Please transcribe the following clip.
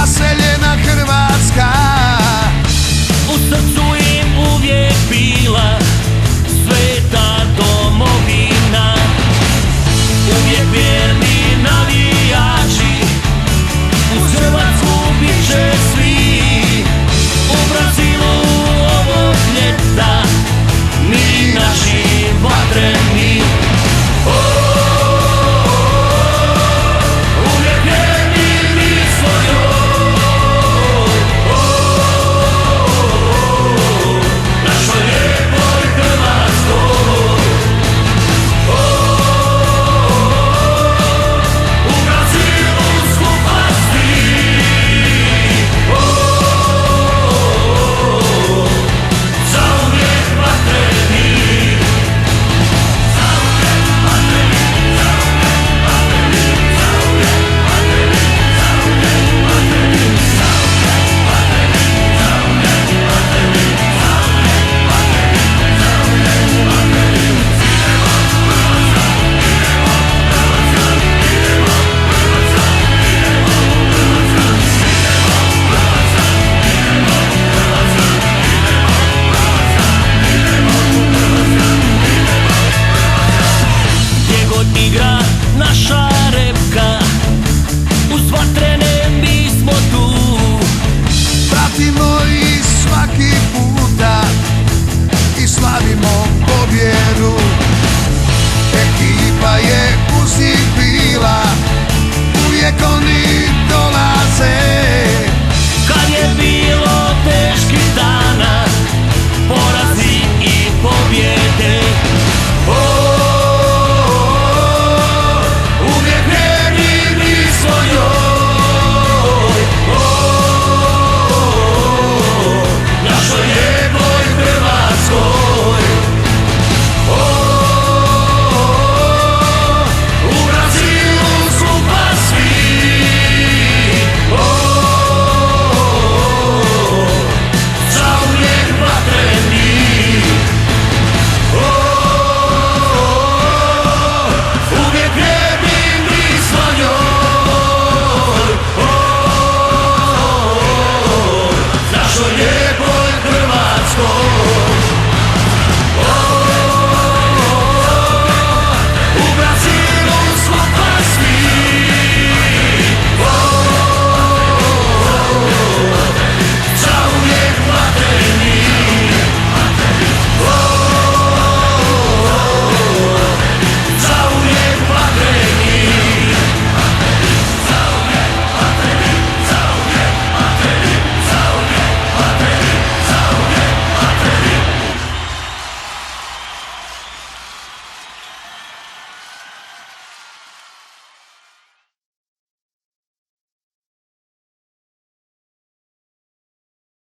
Raseljena Hrvatska, u srcu im uvijek bila sveta domovina. Uvijek vjerni navijači, uz Hrvatsku bit će svi. U Brazilu ovog ljeta mi naši vatreni. Igra naša repka, uz vatrene mi smo tu. Pratimo ih svaki puta i slavimo pobjedu. Ekipa je uz njih bila, uvijek oni dolaze. Kad je bilo